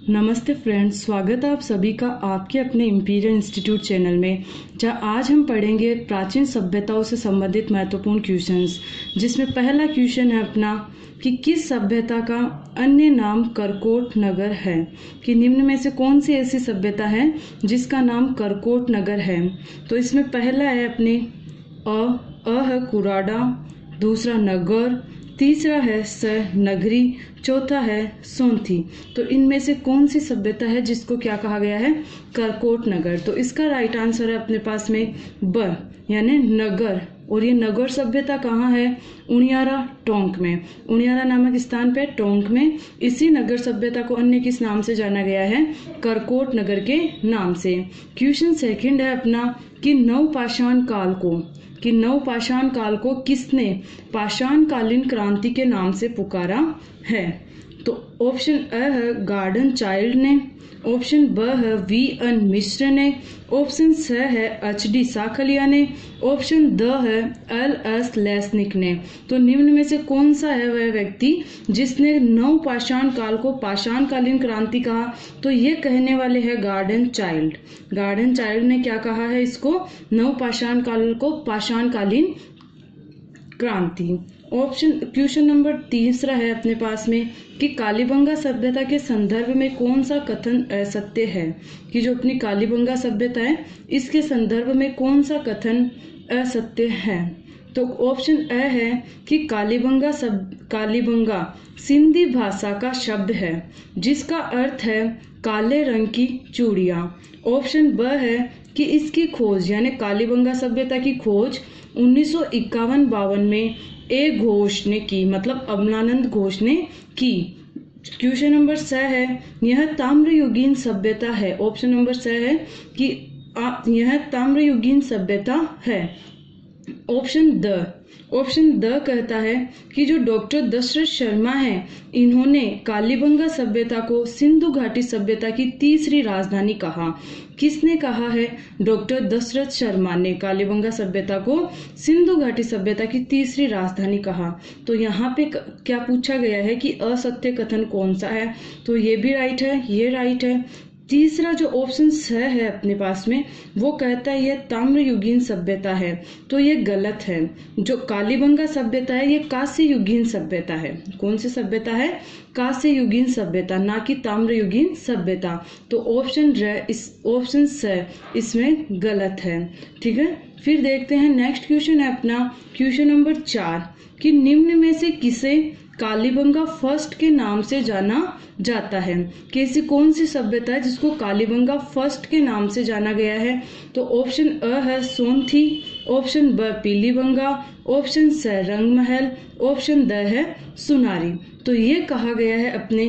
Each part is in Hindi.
नमस्ते फ्रेंड्स, स्वागत है आप सभी का आपके अपने इंपीरियल इंस्टीट्यूट चैनल में, जहां आज हम पढ़ेंगे प्राचीन सभ्यताओं से संबंधित महत्वपूर्ण क्वेश्चंस। जिसमें पहला क्वेश्चन है अपना कि किस सभ्यता का अन्य नाम करकोट नगर है। कि निम्न में से कौन सी ऐसी सभ्यता है जिसका नाम करकोट नगर है। तो इसमें पहला है अपने अ है कुराडा, दूसरा नगर, तीसरा है नगरी, चौथा है सोंथी। तो इनमें से कौन सी सभ्यता है जिसको क्या कहा गया है, करकोट नगर। तो इसका राइट आंसर है अपने पास में ब यानी नगर। और ये नगर सभ्यता कहाँ है, उनियारा टोंक में, उनियारा नामक स्थान पे टोंक में। इसी नगर सभ्यता को अन्य किस नाम से जाना गया है, करकोट नगर के नाम से। क्वेश्चन सेकंड है अपना कि नवपाषाण काल को किसने पाषाणकालीन क्रांति के नाम से पुकारा है। तो ऑप्शन अ है गार्डन चाइल्ड ने, ऑप्शन ब है V.N. मिश्र ने, ऑप्शन स है H.D. साखलिया ने, ऑप्शन द है L.S. लेस्निक ने। तो निम्न में से कौन सा है वह व्यक्ति जिसने नवपाषाण काल को पाषाणकालीन क्रांति कहा। तो ये कहने वाले हैं गार्डन चाइल्ड। गार्डन चाइल्ड ने क्या कहा है, इसको नवपाषाण काल को पाषाणकालीन क्रांति। ऑप्शन क्वेश्चन नंबर तीसरा है अपने पास में कि कालीबंगा सभ्यता के संदर्भ में कौन सा कथन असत्य है। कि जो अपनी कालीबंगा सभ्यता है इसके संदर्भ में कौन सा कथन असत्य है। तो ऑप्शन अ है कि कालीबंगा सिंधी भाषा का शब्द है जिसका अर्थ है काले रंग की चूड़ियां। ऑप्शन ब है कि इसकी खोज यानी कालीबंगा सभ्यता की खोज 1951-52 में ए घोष ने की, मतलब अमलानंद घोष ने की। क्वेश्चन नंबर 6 है यह ताम्रयुगीन सभ्यता है। ऑप्शन नंबर 6 है कि यह ताम्रयुगीन सभ्यता है। ऑप्शन द कहता है कि जो डॉक्टर दशरथ शर्मा हैं इन्होंने कालीबंगा सभ्यता को सिंधु घाटी सभ्यता की तीसरी राजधानी कहा। किसने कहा है, डॉक्टर दशरथ शर्मा ने कालीबंगा सभ्यता को सिंधु घाटी सभ्यता की तीसरी राजधानी कहा। तो यहाँ पे क्या पूछा गया है कि असत्य कथन कौन सा है। तो ये भी राइट है, ये राइट है। तीसरा जो ऑप्शन है अपने पास में वो कहता है यह ताम्रयुगीन सभ्यता है। तो ये गलत है। जो कालीबंगा सभ्यता है ये कांस्य युगीन सभ्यता है। कौन सी सभ्यता है, कांस्य युगीन सभ्यता, ना कि ताम्रयुगीन सभ्यता। तो ऑप्शन स इसमें गलत है। ठीक है, फिर देखते हैं नेक्स्ट क्वेश्चन है अपना क्वेश्चन नंबर 4 कि निम्न में से किसे कालीबंगा फर्स्ट के नाम से जाना जाता है। कि ऐसी कौन सी सभ्यता है जिसको कालीबंगा फर्स्ट के नाम से जाना गया है। तो ऑप्शन अ है सोंथी, ऑप्शन ब पीलीबंगा, ऑप्शन स रंगमहल, ऑप्शन द है सुनारी। तो ये कहा गया है अपने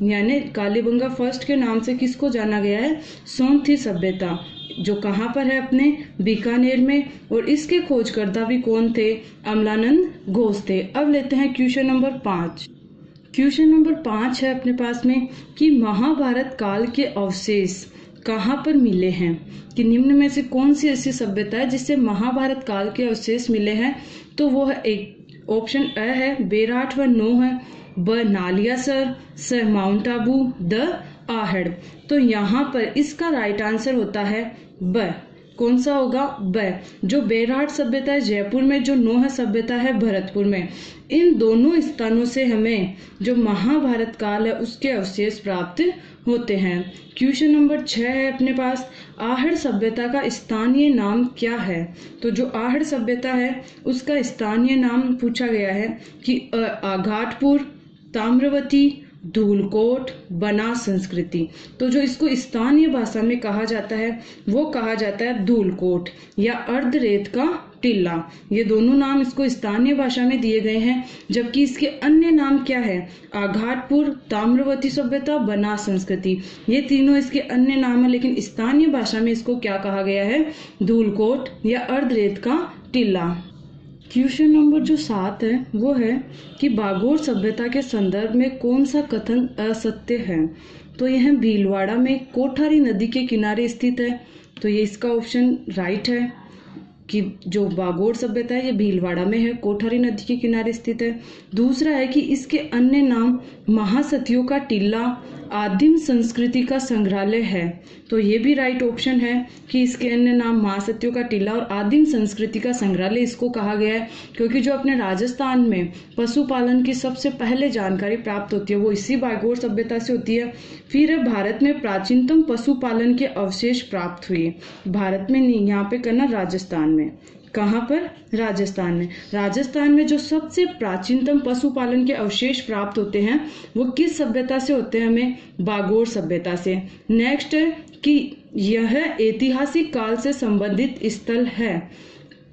यानी कालीबंगा फर्स्ट के नाम से किसको जाना गया है, सोंथी सभ्यता, जो कहाँ पर है अपने बीकानेर में। और इसके खोजकर्ता भी कौन थे, अमलानंद घोष थे। अब लेते हैं क्वेश्चन नंबर 5। क्वेश्चन नंबर 5 है अपने पास में कि महाभारत काल के अवशेष कहाँ पर मिले हैं। कि निम्न में से कौन सी ऐसी सभ्यता है जिससे महाभारत काल के अवशेष मिले हैं। तो वो है एक ऑप्शन अ है बेराठ व नोह है, ब नालियासर, स माउंट आबू, द आहड़। तो यहाँ पर इसका राइट आंसर होता है ब। कौन सा होगा, ब। जो बेराठ सभ्यता है जयपुर में, जो नोह सभ्यता है भरतपुर में। इन दोनों स्थानों से हमें जो महाभारत काल है उसके अवशेष प्राप्त होते हैं। क्वेश्चन नंबर 6 है अपने पास आहड़ सभ्यता का स्थानीय नाम क्या है। तो जो आहड़ सभ्यता है उसका स्थानीय नाम पूछा गया है कि आघाटपुर, ताम्रवती, धूलकोट, बनास संस्कृति। तो जो इसको स्थानीय भाषा में कहा जाता है वो कहा जाता है धूलकोट या अर्धरेत का टीला। ये दोनों नाम इसको स्थानीय भाषा में दिए गए हैं। जबकि इसके अन्य नाम क्या है, आघाटपुर, ताम्रवती सभ्यता, बनास संस्कृति। ये तीनों इसके अन्य नाम है, लेकिन स्थानीय भाषा में इसको क्या कहा गया है, धूलकोट या अर्धरेत का टीला। क्वेश्चन नंबर जो 7 है वो है कि बागोर सभ्यता के संदर्भ में कौन सा कथन असत्य है। तो यह भीलवाड़ा में कोठारी नदी के किनारे स्थित है। तो ये इसका ऑप्शन राइट है कि जो बागोर सभ्यता है ये भीलवाड़ा में है, कोठारी नदी के किनारे स्थित है। दूसरा है कि इसके अन्य नाम महासतियों का टीला, आदिम संस्कृति का संग्रहालय है। तो ये भी राइट ऑप्शन है कि इसके अन्य नाम महासतियों का टीला और आदिम संस्कृति का संग्रहालय इसको कहा गया है, क्योंकि जो अपने राजस्थान में पशुपालन की सबसे पहले जानकारी प्राप्त होती है वो इसी बागोर सभ्यता से होती है। फिर भारत में प्राचीनतम पशुपालन के अवशेष प्राप्त हुए। भारत में नहीं, यहाँ पे करना राजस्थान में। कहाँ पर? राजस्थान में। राजस्थान में जो सबसे प्राचीनतम पशुपालन के अवशेष प्राप्त होते हैं वो किस सभ्यता से होते हैं? हमें बागोर सभ्यता से। नेक्स्ट है कि यह ऐतिहासिक काल से संबंधित स्थल है।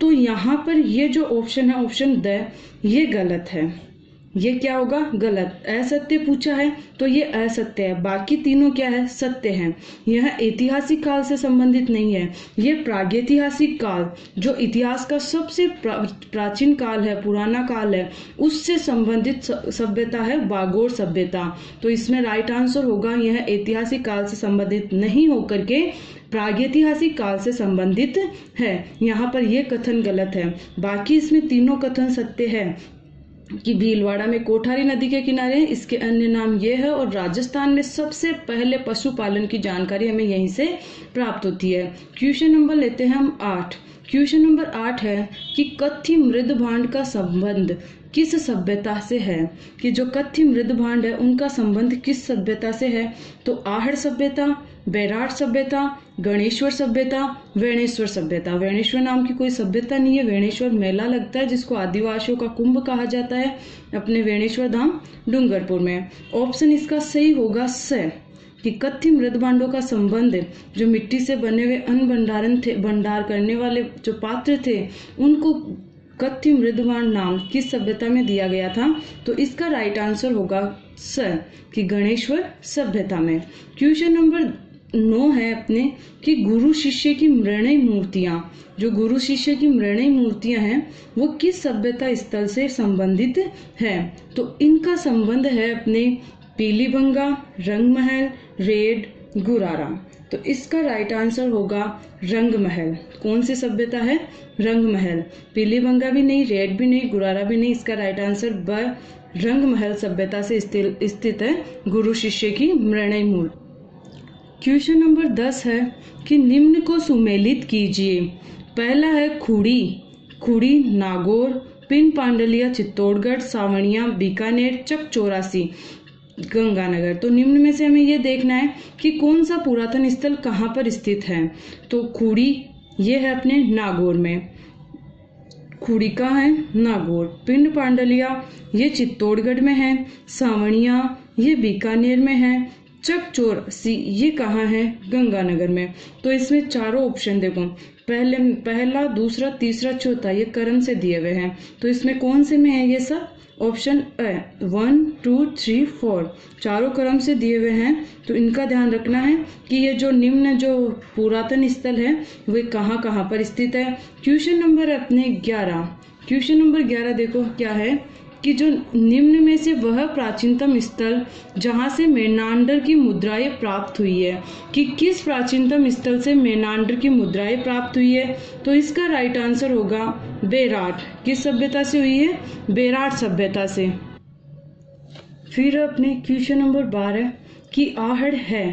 तो यहाँ पर ये जो ऑप्शन है, ऑप्शन द, ये गलत है। ये क्या होगा? गलत। असत्य पूछा है तो ये असत्य है, बाकी तीनों क्या है? सत्य है। यह ऐतिहासिक काल से संबंधित नहीं है, ये प्रागैतिहासिक काल, जो इतिहास का सबसे प्राचीन काल है, पुराना काल है, उससे संबंधित सभ्यता है बागोर सभ्यता। तो इसमें राइट आंसर होगा यह ऐतिहासिक काल से संबंधित नहीं होकर के प्रागैतिहासिक काल से संबंधित है। यहाँ पर यह कथन गलत है, बाकी इसमें तीनों कथन सत्य है कि भीलवाड़ा में कोठारी नदी के किनारे है, इसके अन्य नाम ये है, और राजस्थान में सबसे पहले पशुपालन की जानकारी हमें यहीं से प्राप्त होती है। क्वेश्चन नंबर लेते हैं हम 8। क्वेश्चन नंबर 8 है कि कथ्य मृदभांड का संबंध किस सभ्यता से है? कि जो कथ्य मृदभांड है उनका संबंध किस सभ्यता से है? तो आहड़ सभ्यता, बैराट सभ्यता, गणेश्वर सभ्यता, वेणेश्वर सभ्यता। वेणेश्वर नाम की कोई सभ्यता नहीं है, वेणेश्वर मेला लगता है जिसको आदिवासियों का कुंभ कहा जाता है अपने वेणेश्वर धाम डूंगरपुर में। ऑप्शन इसका सही होगा स, कि कथ्य मृदभांडों का संबंध जो मिट्टी से बने हुए अन्न भंडार करने वाले जो पात्र थे उनको कथ्य मृदभांड नाम किस सभ्यता में दिया गया था? तो इसका राइट आंसर होगा स, कि गणेश्वर सभ्यता में। क्वेश्चन नंबर 9 है अपने कि गुरु शिष्य की मृणय मूर्तियां, जो गुरु शिष्य की मृणय मूर्तियां हैं वो किस सभ्यता स्थल से संबंधित है? तो इनका संबंध है अपने पीलीबंगा, रंगमहल, रेड, गुरारा। तो इसका राइट आंसर होगा रंगमहल। कौन सी सभ्यता है? रंगमहल। पीलीबंगा भी नहीं, रेड भी नहीं, गुरारा भी नहीं, इसका राइट आंसर ब, रंगमहल सभ्यता से स्थित है गुरु शिष्य की मृणय मूर्ति। क्वेश्चन नंबर 10 है कि निम्न को सुमेलित कीजिए। पहला है खुड़ी, खुड़ी नागौर, पिन पांडलिया चित्तौड़गढ़, सावणिया बीकानेर, चक 84 गंगानगर। तो निम्न में से हमें यह देखना है कि कौन सा पुरातन स्थल कहाँ पर स्थित है। तो खुड़ी ये है अपने नागौर में, खुड़ी का है नागौर। पिंड पांडलिया ये चित्तौड़गढ़ में है, सावणिया ये बीकानेर में है, चक 84 ये कहाँ है? गंगानगर में। तो इसमें चारों ऑप्शन देखो, पहला, दूसरा, तीसरा, चौथा ये क्रम से दिए हुए हैं। तो इसमें कौन से में है ये सब? ऑप्शन ए 1, 2, 3, 4 चारों क्रम से दिए हुए हैं। तो इनका ध्यान रखना है कि ये जो निम्न जो पुरातन स्थल है वे कहाँ कहाँ पर स्थित है। क्वेश्चन नंबर अपने 11, क्वेश्चन नंबर 11 देखो क्या है कि जो निम्न में से वह प्राचीनतम स्थल जहां से मेनांडर की मुद्राएं प्राप्त हुई है, कि किस प्राचीनतम स्थल से मेनांडर की मुद्राएं प्राप्त हुई है? तो इसका राइट आंसर होगा बेराट। किस सभ्यता से हुई है? बेराट सभ्यता से। फिर अपने क्वेश्चन नंबर 12 कि आहड़ है,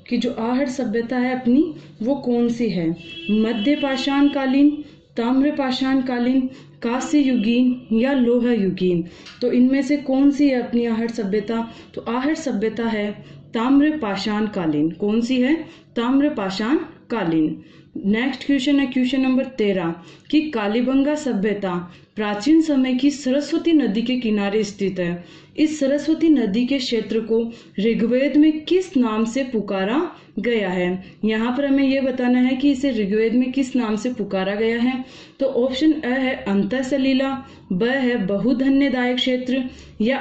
कि जो आहड़ सभ्यता है अपनी वो कौन सी है? मध्य पाषाण कालीन, ताम्र पाषाण कालीन, कांस्य युगीन या लोह युगीन। तो इनमें से कौन सी है अपनी आहड़ सभ्यता? तो आहड़ सभ्यता है ताम्र पाषाण कालीन। कौन सी है? ताम्र पाषाण कालीन। नेक्स्ट क्वेश्चन है क्वेश्चन नंबर 13 कि कालीबंगा सभ्यता प्राचीन समय की सरस्वती नदी के किनारे स्थित है। इस सरस्वती नदी के क्षेत्र को ऋग्वेद में किस नाम से पुकारा गया है? यहाँ पर हमें यह बताना है कि इसे ऋग्वेद में किस नाम से पुकारा गया है। तो ऑप्शन अ है अंतः सलीला, ब है बहुधन्यदायक क्षेत्र, या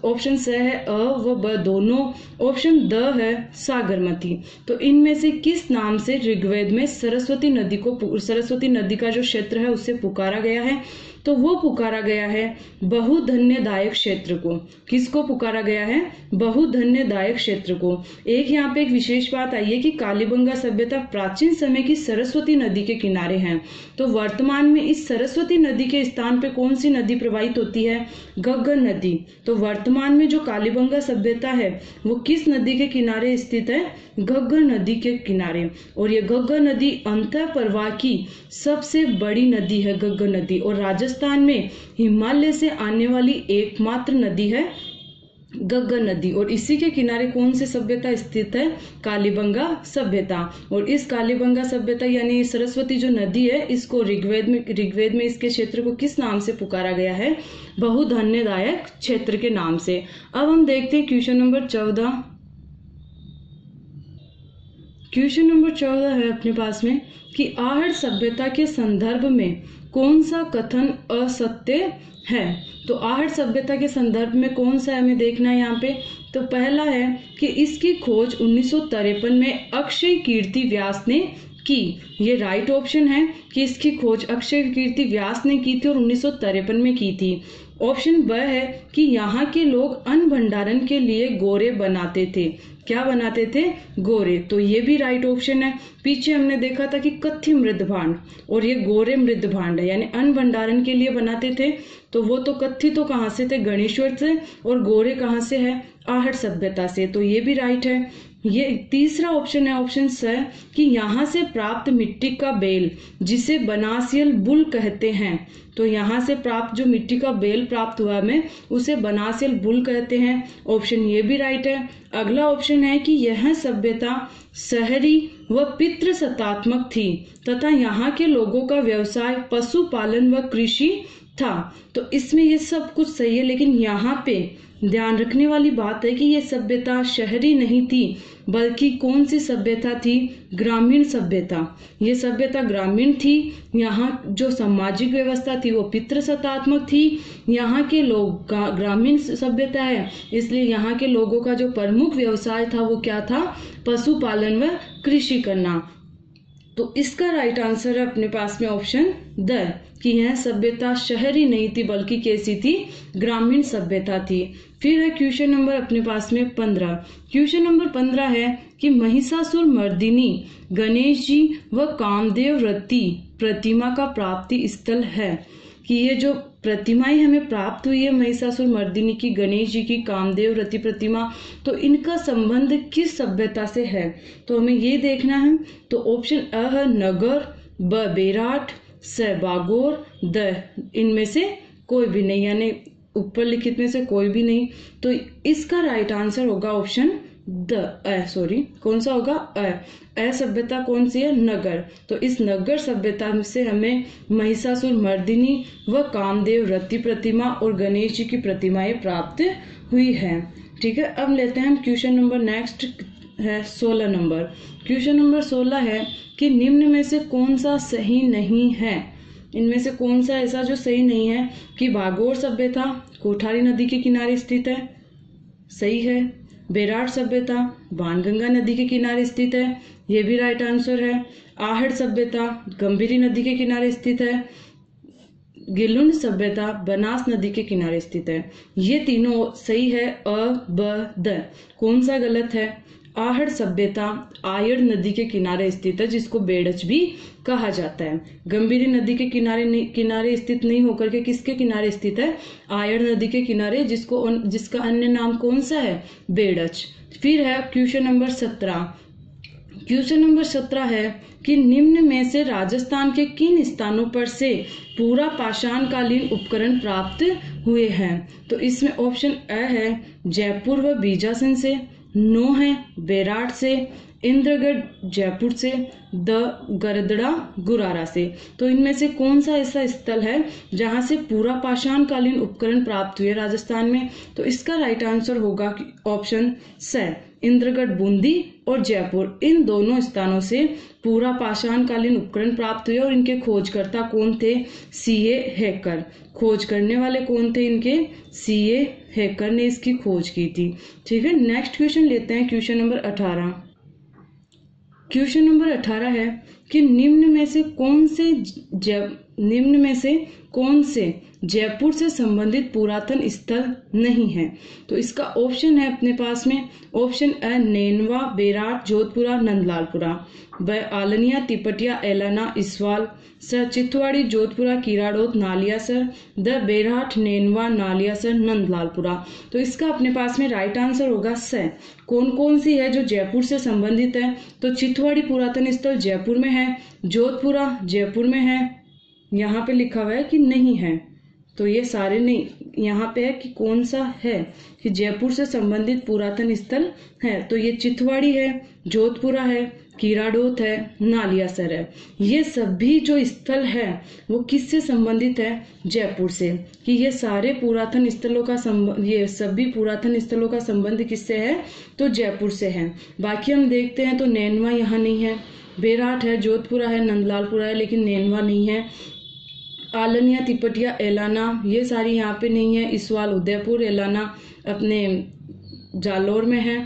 ऑप्शन स है अ व ब दोनों, ऑप्शन द है सागरमती। तो इनमें से किस नाम से ऋग्वेद में सरस्वती नदी का जो क्षेत्र है उसे पुकारा गया है? तो वो पुकारा गया है बहुधन्यदायक क्षेत्र को। किसको पुकारा गया है? बहुधन्यदायक क्षेत्र को। एक यहाँ पे एक विशेष बात आई है कि कालीबंगा सभ्यता प्राचीन समय की सरस्वती नदी के किनारे है। तो वर्तमान में इस सरस्वती नदी के स्थान पे कौन सी नदी प्रवाहित होती है? घग्गर नदी। तो वर्तमान में जो कालीबंगा सभ्यता है वो किस नदी के किनारे स्थित है? घग्गर नदी के किनारे। और ये घग्गर नदी अंतः प्रवाह की सबसे बड़ी नदी है घग्गर नदी, और राजस्थान में हिमालय से आने वाली एकमात्र नदी है घग्गर नदी। और इसी के किनारे कौन सी सभ्यता स्थित है? कालीबंगा सभ्यता। और इस कालीबंगा सभ्यता यानी सरस्वती जो नदी है, इसको ऋग्वेद में इसके क्षेत्र को किस नाम से पुकारा गया है? बहुधन्यदायक क्षेत्र के नाम से। अब हम देखते हैं क्वेश्चन नंबर 14। क्वेश्चन नंबर 14 है अपने पास में कि आहड़ सभ्यता के संदर्भ में कौन सा कथन असत्य है? तो आहड़ सभ्यता के संदर्भ में कौन सा हमें देखना है यहाँ पे? तो पहला है कि इसकी खोज 1953 में अक्षय कीर्ति व्यास ने की। ये राइट ऑप्शन है कि इसकी खोज अक्षय कीर्ति व्यास ने की थी और 1953 में की थी। ऑप्शन ब है कि यहाँ के लोग अन्न भंडारण के लिए गोरे बनाते थे। क्या बनाते थे? गोरे। तो ये भी राइट ऑप्शन है। पीछे हमने देखा था कि कथ्य मृद भांड और ये गोरे मृद भांड है, यानी अन्न भंडारण के लिए बनाते थे। तो वो तो कथ्य तो कहाँ से थे? गणेश्वर से। और गोरे कहाँ से है? आहड़ सभ्यता से। तो ये भी राइट है। ये तीसरा ऑप्शन है, ऑप्शन स, कि यहाँ से प्राप्त मिट्टी का बेल जिसे बनासियल बुल कहते हैं। तो यहाँ से प्राप्त जो मिट्टी का बेल प्राप्त हुआ हमें उसे बनासियल बुल कहते हैं। ऑप्शन ये भी राइट है। अगला ऑप्शन है कि यह सभ्यता शहरी व पितृसत्तात्मक थी तथा यहाँ के लोगों का व्यवसाय पशुपालन व कृषि था। तो इसमें ये सब कुछ सही है, लेकिन यहाँ पे ध्यान रखने वाली बात है कि ये सभ्यता शहरी नहीं थी, बल्कि कौन सी सभ्यता थी? ग्रामीण सभ्यता। ये सभ्यता ग्रामीण थी। यहाँ जो सामाजिक व्यवस्था थी वो पितृसत्तात्मक थी। यहाँ के लोग ग्रामीण सभ्यता है, इसलिए यहाँ के लोगों का जो प्रमुख व्यवसाय था वो क्या था? पशुपालन व कृषि करना। तो इसका राइट आंसर है अपने पास में ऑप्शन द, कि यह सभ्यता शहरी नहीं थी बल्कि कैसी थी? ग्रामीण सभ्यता थी। फिर है क्वेश्चन नंबर अपने पास में 15। क्वेश्चन नंबर 15 है कि महिषासुर मर्दिनी गणेश जी व कामदेव रति प्रतिमा का प्राप्ति स्थल है। कि ये जो प्रतिमाएं हमें प्राप्त हुई है महिषासुर मर्दिनी की, गणेश जी की, कामदेव रति प्रतिमा, तो इनका संबंध किस सभ्यता से है? तो हमें ये देखना है। तो ऑप्शन अ है नगर, ब बेराट, स बागोर, द इनमें से कोई भी नहीं, यानी ऊपर लिखित में से कोई भी नहीं। तो इसका राइट आंसर होगा ऑप्शन कौन सा होगा? अ सभ्यता कौन सी है? नगर। तो इस नगर सभ्यता से हमें महिषासुर मर्दिनी व कामदेव रति प्रतिमा और गणेश जी की प्रतिमाएं प्राप्त हुई है। ठीक है, अब लेते हैं हम क्वेश्चन नंबर नेक्स्ट है 16 नंबर। क्वेश्चन नंबर 16 है कि निम्न में से कौन सा सही नहीं है? इनमें से कौन सा ऐसा जो सही नहीं है? कि भागोर सभ्यता कोठारी नदी के किनारे स्थित है, सही है। बेराट सभ्यता बाणगंगा नदी के किनारे स्थित है, ये भी राइट आंसर है। आहड़ सभ्यता गंभीरी नदी के किनारे स्थित है। गिलुंड सभ्यता बनास नदी के किनारे स्थित है। ये तीनों सही है। अ ब द। कौन सा गलत है? आहड़ सभ्यता आयड़ नदी के किनारे स्थित है, जिसको बेड़च भी कहा जाता है। गंभीरी नदी के किनारे स्थित नहीं होकर के किसके किनारे स्थित है? आयड़ नदी के किनारे, जिसका अन्य नाम कौन सा है? बेड़च। फिर है क्वेश्चन नंबर 17। क्वेश्चन नंबर 17 है कि निम्न में से राजस्थान के किन स्थानों पर से पूरा पाषाण कालीन उपकरण प्राप्त हुए हैं? तो इसमें ऑप्शन अ है जयपुर व बीजासन से, नो है बेराट से, इंद्रगढ़ जयपुर से, द गरदड़ा गुरारा से। तो इनमें से कौन सा ऐसा स्थल है जहां से पूरा पाषाण कालीन उपकरण प्राप्त हुए राजस्थान में? तो इसका राइट आंसर होगा ऑप्शन स, इंद्रगढ़ बूंदी और जयपुर। इन दोनों स्थानों से पूरा पाषाण कालीन उपकरण प्राप्त हुए और इनके खोजकर्ता कौन थे? CA hacker. खोज करने वाले कौन थे इनके? सीए हैकर ने इसकी खोज की थी। ठीक है, नेक्स्ट क्वेश्चन लेते हैं क्वेश्चन नंबर 18। क्वेश्चन नंबर 18 है कि निम्न में से कौन से निम्न में से कौन से जयपुर से संबंधित पुरातन स्थल नहीं है? तो इसका ऑप्शन है अपने पास में, ऑप्शन ए नेनवा, बेराट, जोधपुरा, नंदलालपुरा, ब आलनिया, तिपटिया, एलाना, इसवाल, स चित्तवाड़ी, जोधपुरा, कीराड़ोद, नालियासर, द बेराट, नेनवा, नालियासर, नंदलालपुरा। तो इसका अपने पास में राइट आंसर होगा स। कौन कौन सी है जो जयपुर से संबंधित है? तो चित्तवाड़ी पुरातन स्थल जयपुर में है, जोधपुरा जयपुर में है, यहाँ पे लिखा हुआ है कि नहीं है, तो ये सारे नहीं, यहाँ पे है कि कौन सा है कि जयपुर से संबंधित पुरातन स्थल है। तो ये चित्तवाड़ी है, जोधपुरा है, कीराड़ोद है, नालियासर है। ये सभी जो स्थल है वो किससे संबंधित है? जयपुर से। कि ये सारे पुरातन स्थलों का संबंध, ये सभी पुरातन स्थलों का संबंध किससे है? तो जयपुर से है। बाकी हम देखते हैं तो नैनवा यहाँ नहीं है, बेराट है, जोधपुरा है, नंदलालपुरा है, लेकिन नैनवा नहीं है। आलनिया, तिपटिया, एलाना ये सारी यहाँ पे नहीं है। इसवाल, उदयपुर, एलाना अपने जालोर में है।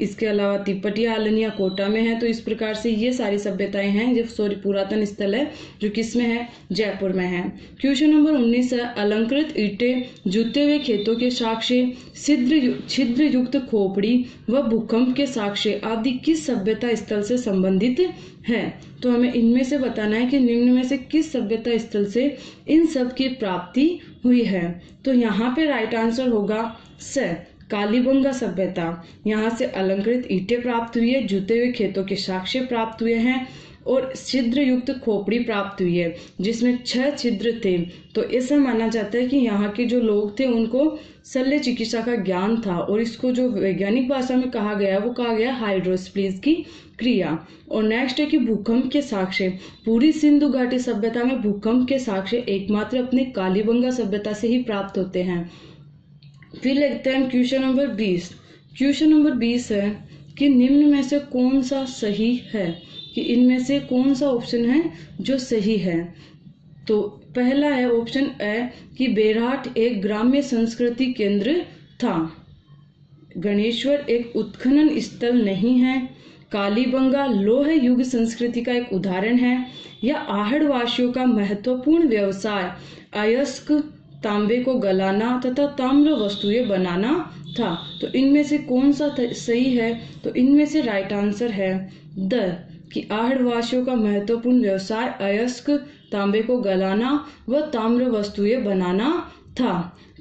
इसके अलावा तिपटिया, आलनिया कोटा में है। तो इस प्रकार से ये सारी सभ्यताएं हैं जो पुरातन स्थल है जो किसमें है? जयपुर में है। क्वेश्चन नंबर 19 है, अलंकृत ईंटें, जुते हुए खेतों के साक्ष्य, छिद्र युक्त खोपड़ी व भूकंप के साक्ष्य आदि किस सभ्यता स्थल से संबंधित है? तो हमें इनमें से बताना है कि निम्न में से किस सभ्यता स्थल से इन सब की प्राप्ति हुई है। तो यहाँ पे राइट आंसर होगा स, कालीबंगा सभ्यता। यहाँ से अलंकृत ईंटें प्राप्त हुई है, जुते हुए खेतों के साक्ष्य प्राप्त हुए हैं और छिद्र युक्त खोपड़ी प्राप्त हुई है जिसमें 6 छिद्र थे। तो ऐसा माना जाता है कि यहाँ के जो लोग थे उनको शल्य चिकित्सा का ज्ञान था और इसको जो वैज्ञानिक भाषा में कहा गया वो कहा गया हाइड्रोस्प्लीज की क्रिया। और नेक्स्ट है कि भूकंप के साक्ष्य, पूरी सिंधु घाटी सभ्यता में भूकंप के साक्ष्य एकमात्र अपने कालीबंगा सभ्यता से ही प्राप्त होते हैं। फिर लिखते हैं क्वेश्चन नंबर 20। क्वेश्चन नंबर 20 है कि निम्न में से कौन सा सही है? कि इनमें से कौन सा ऑप्शन है जो सही है? तो पहला है ऑप्शन ए कि बेराट एक ग्राम्य संस्कृति केंद्र था। गणेश्वर एक उत्खनन स्थल नहीं है। कालीबंगा लोह युग संस्कृति का एक उदाहरण है। या आहड़ वासियों का महत्वपूर्ण व्यवसाय अयस्क, तांबे को गलाना तथा ताम्र वस्तुएं बनाना था। तो इनमें से कौन सा सही है? तो इनमें से राइट आंसर है द, कि आहड़ वासियों का महत्वपूर्ण व्यवसाय अयस्क, तांबे को गलाना व ताम्र वस्तुएं बनाना था।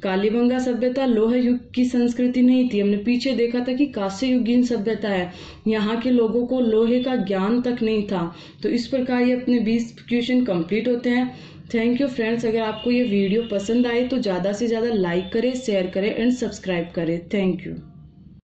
कालीबंगा सभ्यता लोह युग की संस्कृति नहीं थी। हमने पीछे देखा था कि कांस्य युगीन सभ्यता है, यहाँ के लोगों को लोहे का ज्ञान तक नहीं था। तो इस प्रकार ये अपने 20 क्वेश्चन कंप्लीट होते हैं। Thank you friends. अगर आपको ये वीडियो पसंद आए तो ज़्यादा से ज़्यादा लाइक करें, शेयर करें एंड सब्सक्राइब करें। Thank you.